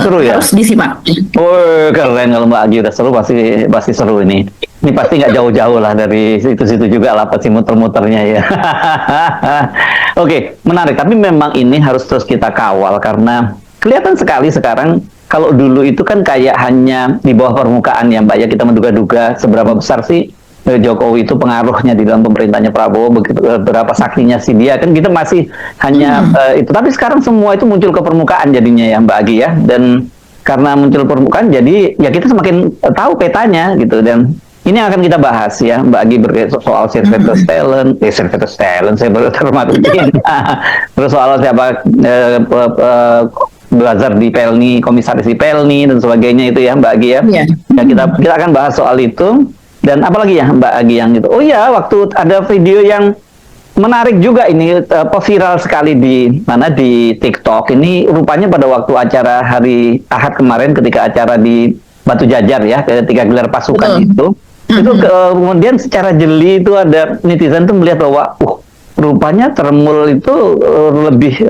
Seru ya? harus disimak. Oh, keren kalau Mbak Agi udah seru, pasti seru ini. Ini pasti nggak jauh-jauh lah dari situ-situ juga lah, pasti muter-muternya ya. Oke, menarik. Tapi memang ini harus terus kita kawal karena kelihatan sekali sekarang. Kalau dulu itu kan kayak hanya di bawah permukaan ya Mbak ya, kita menduga-duga seberapa besar sih Jokowi itu pengaruhnya di dalam pemerintahnya Prabowo, begitu berapa saktinya sih dia, kan kita masih hanya itu. Tapi sekarang semua itu muncul ke permukaan jadinya ya Mbak Agi ya, dan karena muncul permukaan jadi ya kita semakin tahu petanya gitu. Dan ini akan kita bahas ya Mbak Agi soal Sylvester Stallone, saya baru termatukin. Terus soal siapa Belajar di Pelni, komisaris di Pelni dan sebagainya itu ya Mbak Agi ya. Iya. Ya kita akan bahas soal itu. Dan apalagi ya Mbak Agi yang itu. Oh ya, waktu ada video yang menarik juga ini, viral sekali di TikTok. Ini rupanya pada waktu acara hari Ahad kemarin ketika acara di Batu Jajar ya, ketika gelar pasukan itu kemudian secara jeli itu ada netizen tuh melihat bahwa rupanya Termul itu lebih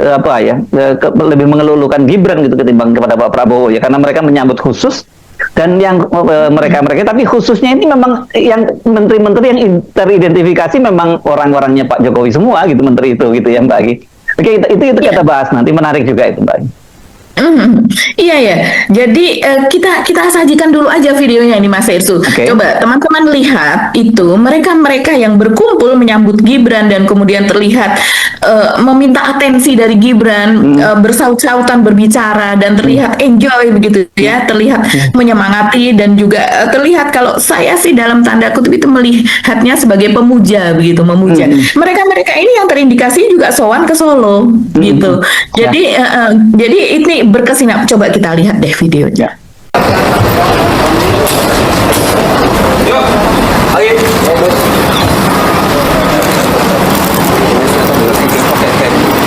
lebih mengelulukan Gibran gitu ketimbang kepada Pak Prabowo ya, karena mereka menyambut khusus. Dan yang mereka tapi khususnya ini memang yang menteri-menteri yang teridentifikasi memang orang-orangnya Pak Jokowi semua gitu, menteri itu gitu ya Mbak Agi. Oke, itu kita bahas nanti, menarik juga itu Mbak Agi. Iya ya. Jadi kita sajikan dulu aja videonya ini Mas Irsu. Coba teman-teman lihat itu mereka yang berkumpul menyambut Gibran dan kemudian terlihat meminta atensi dari Gibran, bersaut-sautan berbicara dan terlihat enjoy begitu ya, terlihat menyemangati dan juga terlihat kalau saya sih dalam tanda kutip itu melihatnya sebagai pemuja begitu, memuja. Mereka ini yang terindikasi juga sowan ke Solo gitu. Jadi ini berkesinap. Coba kita lihat deh videonya.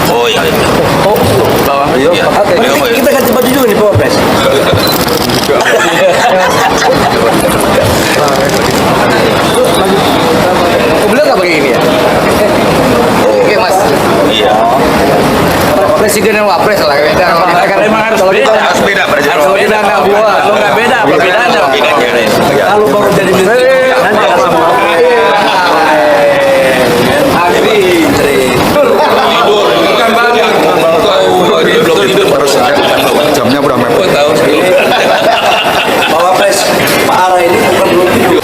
Oh iya. Kita ganti baju juga nih Pak Wapres. Beliau nggak pakai ini ya? Oke Mas. Iya. Presiden dan Wapres lah beda. Karena emang harus beda. Harus beda. Kalau beda nggak buat. Kalau nggak beda, bedanya. Kalau baru jadi menteri, nanti ada semua. Bukan banyak. Belum tidur baru jamnya udah mepet. Pak Wapres, Pak Ara ini bukan belum tidur.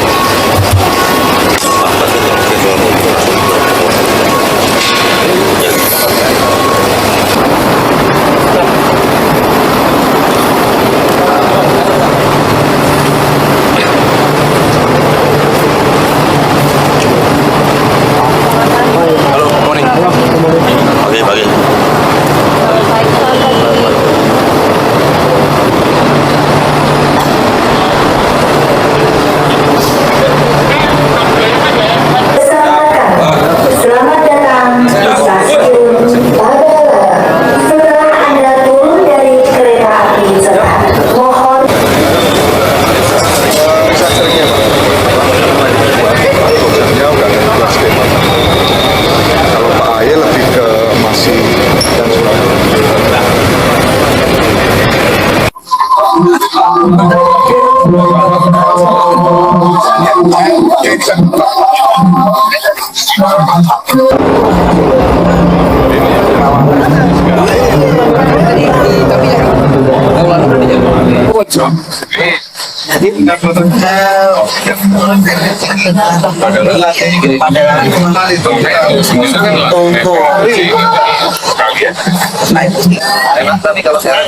Tapi kalau sekarang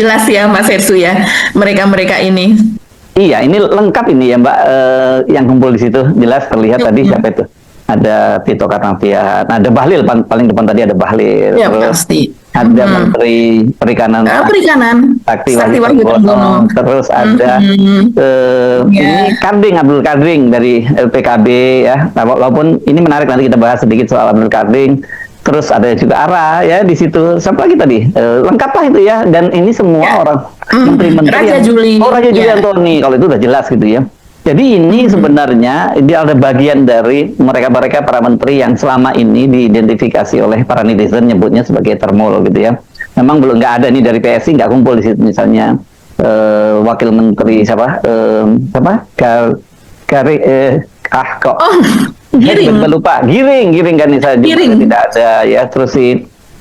jelas ya Mas Hersu ya, mereka-mereka ini. Iya, ini lengkap ini ya Mbak, yang kumpul di situ jelas terlihat tadi siapa itu? Ada Tito Karnavian, ada Bahlil paling depan tadi ada Bahlil. Ya terus pasti. ada Menteri Perikanan Perikanan Sakti Sakti Wahyu Trenggono, Trenggono. terus ada ini Karding Abdul Karding dari PKB ya. Nah, walaupun ini menarik, nanti kita bahas sedikit soal Abdul Karding. Terus ada juga Ara ya di situ. Siapa lagi tadi? Lengkap lah itu ya. Dan ini semua orang menteri-menteri Raja Juli. Raja Juli Ya. Antoni. Kalau itu udah jelas gitu ya. Jadi ini sebenarnya dia ada bagian dari mereka para menteri yang selama ini diidentifikasi oleh para netizen nyebutnya sebagai termol gitu ya. Memang belum nggak ada nih dari PSI, nggak kumpul di situ misalnya wakil menteri siapa Giring. lupa Giring kan saya juga Giring. tidak ada ya. Terus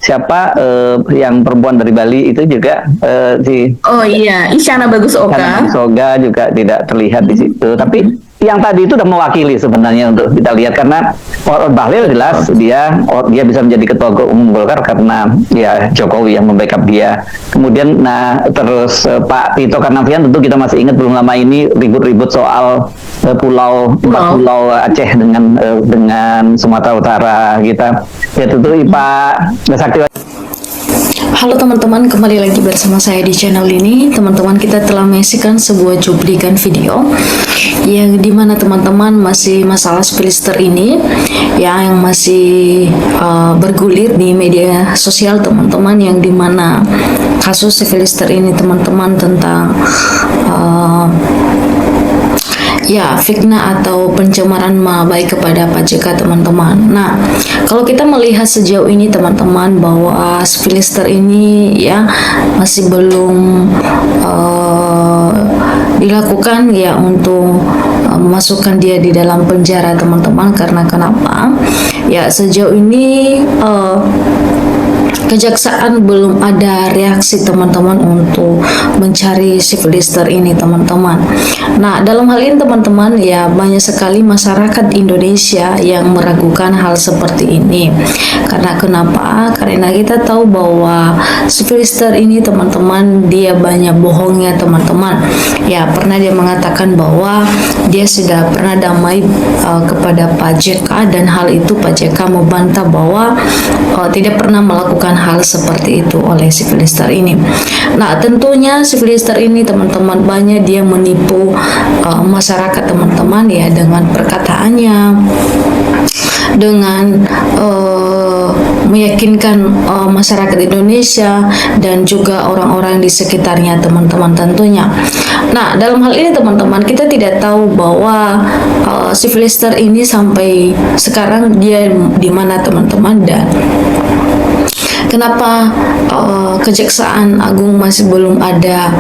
siapa yang perempuan dari Bali itu juga si Oh iya, Isyana Bagus Oka. Karena Soga juga tidak terlihat di situ. Tapi yang tadi itu udah mewakili sebenarnya untuk kita lihat, karena Bahlil jelas dia bisa menjadi ketua umum Golkar karena ya Jokowi yang membackup dia. Kemudian terus Pak Tito Karnavian tentu kita masih ingat belum lama ini ribut-ribut soal pulau Aceh dengan Sumatera Utara kita. Ya tentu Pak Sakti. Halo teman-teman, kembali lagi bersama saya di channel ini. Teman-teman, kita telah menyaksikan sebuah cuplikan video yang dimana teman-teman masih masalah Filister ini yang masih bergulir di media sosial teman-teman, yang dimana kasus Filister ini teman-teman tentang fitnah atau pencemaran nama baik kepada Pak JK teman-teman. Nah, kalau kita melihat sejauh ini teman-teman bahwa Filister ini ya masih belum dilakukan ya untuk memasukkan dia di dalam penjara teman-teman. Karena kenapa? Ya sejauh ini Kejaksaan belum ada reaksi teman-teman untuk mencari si Filister ini teman-teman. Nah, dalam hal ini teman-teman ya banyak sekali masyarakat Indonesia yang meragukan hal seperti ini. Karena kenapa? Karena kita tahu bahwa si Filister ini teman-teman dia banyak bohongnya teman-teman. Ya, pernah dia mengatakan bahwa dia sudah pernah damai kepada Pak JK, dan hal itu Pak JK membantah bahwa tidak pernah melakukan hal seperti itu oleh si Filister ini. Nah, tentunya si Filister ini teman-teman banyak dia menipu masyarakat teman-teman ya dengan perkataannya, dengan meyakinkan masyarakat Indonesia dan juga orang-orang di sekitarnya teman-teman tentunya. Nah, dalam hal ini teman-teman kita tidak tahu bahwa si Filister ini sampai sekarang dia di mana teman-teman, dan kenapa Kejaksaan Agung masih belum ada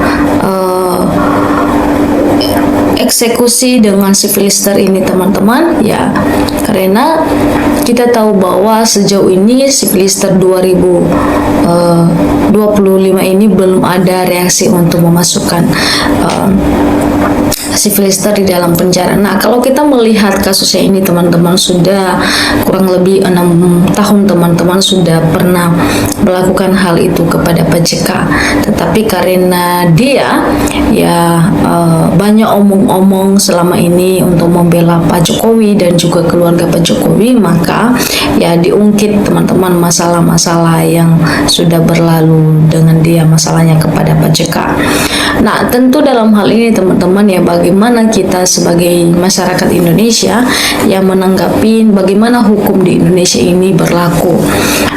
eksekusi dengan si Filister ini teman-teman ya, karena kita tahu bahwa sejauh ini si Filister 2025 ini belum ada reaksi untuk memasukkan si Filister di dalam penjara. Nah, kalau kita melihat kasusnya ini teman-teman sudah kurang lebih 6 tahun teman-teman sudah pernah melakukan hal itu kepada Pak JK, tetapi karena dia ya banyak omong-omong selama ini untuk membela Pak Jokowi dan juga keluarga Pak Jokowi, maka ya diungkit teman-teman masalah-masalah yang sudah berlalu dengan dia, masalahnya kepada Pak JK. Nah, tentu dalam hal ini teman-teman ya bagaimana kita sebagai masyarakat Indonesia yang menanggapi bagaimana hukum di Indonesia ini berlaku.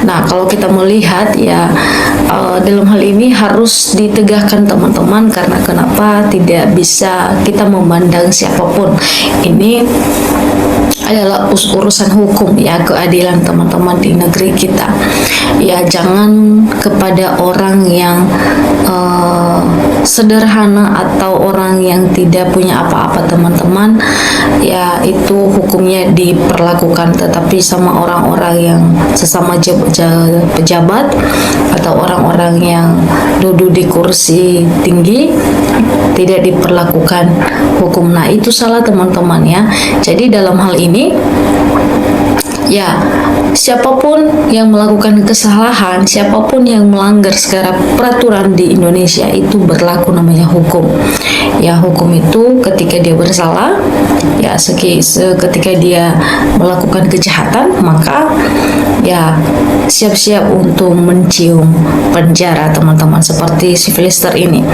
Nah, kalau kita melihat ya dalam hal ini harus ditegakkan teman-teman, karena kenapa tidak bisa kita memandang siapapun. Ini adalah urusan hukum ya, keadilan teman-teman di negeri kita. Ya, jangan kepada orang yang sederhana atau orang yang tidak punya apa-apa teman-teman ya, itu hukumnya diperlakukan, tetapi sama orang-orang yang sesama pejabat atau orang-orang yang duduk di kursi tinggi tidak diperlakukan hukum. Nah, itu salah teman-teman ya. Jadi dalam hal ini Ya, siapapun yang melakukan kesalahan, siapapun yang melanggar segala peraturan di Indonesia itu berlaku namanya hukum. Ya, hukum itu ketika dia bersalah, ya ketika dia melakukan kejahatan, maka ya siap-siap untuk mencium penjara teman-teman, seperti si Filister ini.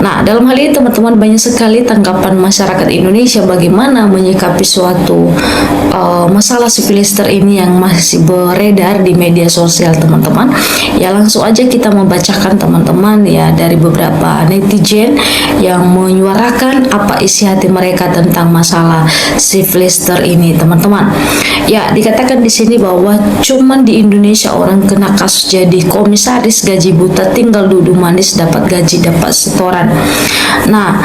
Nah, dalam hal ini teman-teman, banyak sekali tanggapan masyarakat Indonesia bagaimana menyikapi suatu masalah si Filister ini yang masih beredar di media sosial teman-teman. Ya, langsung aja kita membacakan teman-teman ya dari beberapa netizen yang menyuarakan apa isi hati mereka tentang masalah si Filister ini teman-teman. Ya, dikatakan di sini bahwa cuman di Indonesia orang kena kasus jadi komisaris gaji buta, tinggal duduk manis dapat gaji dapat setoran. Nah,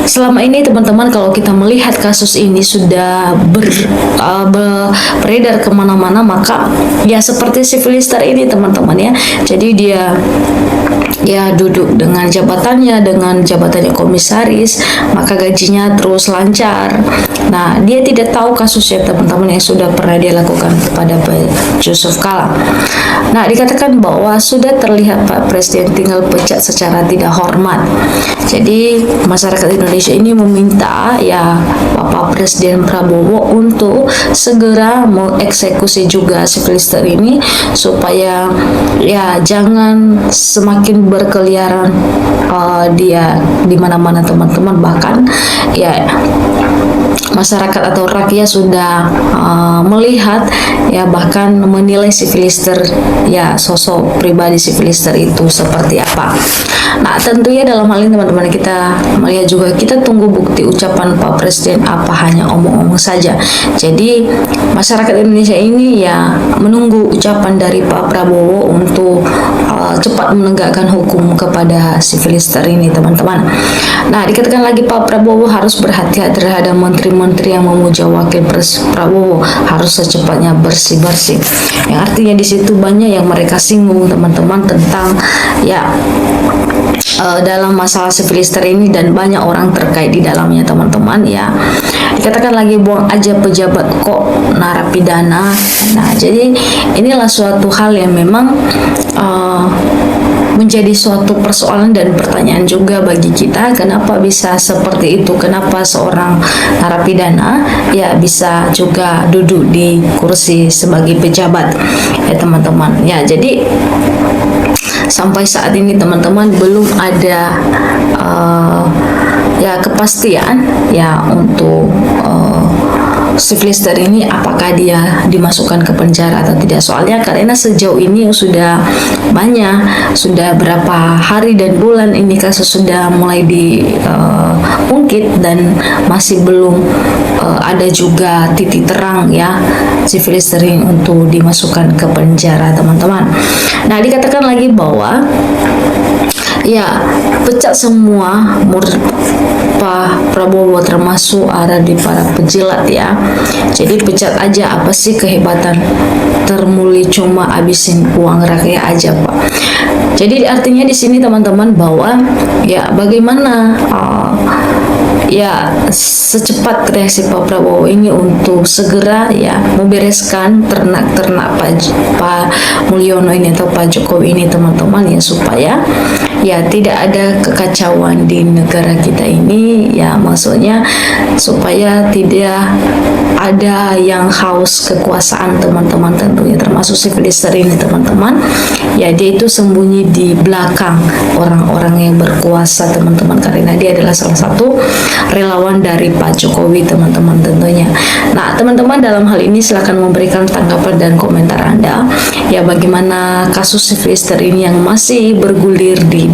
selama ini teman-teman kalau kita melihat kasus ini sudah beredar kemana-mana, maka ya seperti si Filister ini teman-teman ya. Jadi dia duduk dengan jabatannya komisaris, maka gajinya terus lancar. Nah, dia tidak tahu kasusnya teman-teman yang sudah pernah dia lakukan kepada Pak Yusuf Kala. Nah, dikatakan bahwa sudah terlihat Pak Presiden tinggal pecat secara tidak hormat. Jadi masyarakat Indonesia ini meminta ya Bapak Presiden Prabowo untuk segera mengeksekusi juga si Filister ini supaya ya jangan semakin berkeliaran dia di mana-mana teman-teman. Bahkan ya masyarakat atau rakyat sudah melihat ya bahkan menilai si Filister ya sosok pribadi si Filister itu seperti apa. Nah, tentunya dalam hal ini teman-teman kita melihat juga, kita tunggu bukti ucapan Pak Presiden apa hanya omong-omong saja. Jadi masyarakat Indonesia ini ya menunggu ucapan dari Pak Prabowo untuk cepat menegakkan hukum kepada si Filister ini teman-teman. Nah, dikatakan lagi Pak Prabowo harus berhati-hati terhadap menteri-menteri yang memuja wakil Prabowo, harus secepatnya bersih-bersih. Yang artinya di situ banyak yang mereka singgung teman-teman tentang ya dalam masalah si Filister ini, dan banyak orang terkait di dalamnya teman-teman ya. Dikatakan lagi buang aja pejabat kok narapidana. Nah, jadi inilah suatu hal yang memang menjadi suatu persoalan dan pertanyaan juga bagi kita, kenapa bisa seperti itu, kenapa seorang narapidana ya bisa juga duduk di kursi sebagai pejabat ya teman-teman ya. Jadi sampai saat ini teman-teman belum ada ya kepastian ya untuk si Filister ini apakah dia dimasukkan ke penjara atau tidak. Soalnya karena sejauh ini sudah berapa hari dan bulan ini kasus sudah mulai diungkit dan masih belum ada juga titik terang ya si Filister ini untuk dimasukkan ke penjara teman-teman. Nah, dikatakan lagi bahwa ya pecat semua murid Pak Prabowo termasuk ada di para pejilat ya. Jadi pecat aja, apa sih kehebatan termuli cuma abisin uang rakyat aja Pak. Jadi artinya di sini teman-teman bahwa ya bagaimana ya secepat reaksi Pak Prabowo ini untuk segera ya membereskan ternak-ternak Pak Mulyono ini atau Pak Jokowi ini teman-teman ya, supaya ya tidak ada kekacauan di negara kita ini ya, maksudnya supaya tidak ada yang haus kekuasaan teman-teman, tentunya termasuk si Filister ini teman-teman ya. Dia itu sembunyi di belakang orang-orang yang berkuasa teman-teman, karena dia adalah salah satu relawan dari Pak Jokowi teman-teman tentunya. Nah teman-teman, dalam hal ini silakan memberikan tanggapan dan komentar Anda ya, bagaimana kasus si Filister ini yang masih bergulir di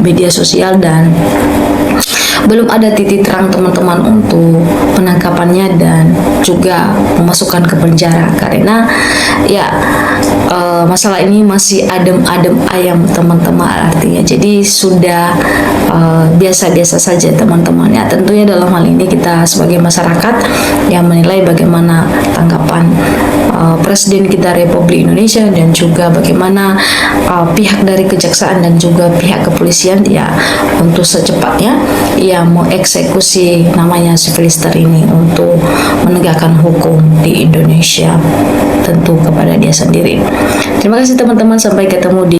media sosial dan belum ada titik terang teman-teman untuk penangkapannya dan juga memasukkan ke penjara, karena ya masalah ini masih adem-adem ayam teman-teman, artinya jadi sudah biasa-biasa saja teman-teman ya. Tentunya dalam hal ini kita sebagai masyarakat yang menilai bagaimana tanggapan Presiden kita Republik Indonesia dan juga bagaimana pihak dari kejaksaan dan juga pihak kepolisian ya untuk secepatnya dia mau eksekusi namanya si Filister ini untuk menegakkan hukum di Indonesia, tentu kepada dia sendiri. Terima kasih teman-teman, sampai ketemu di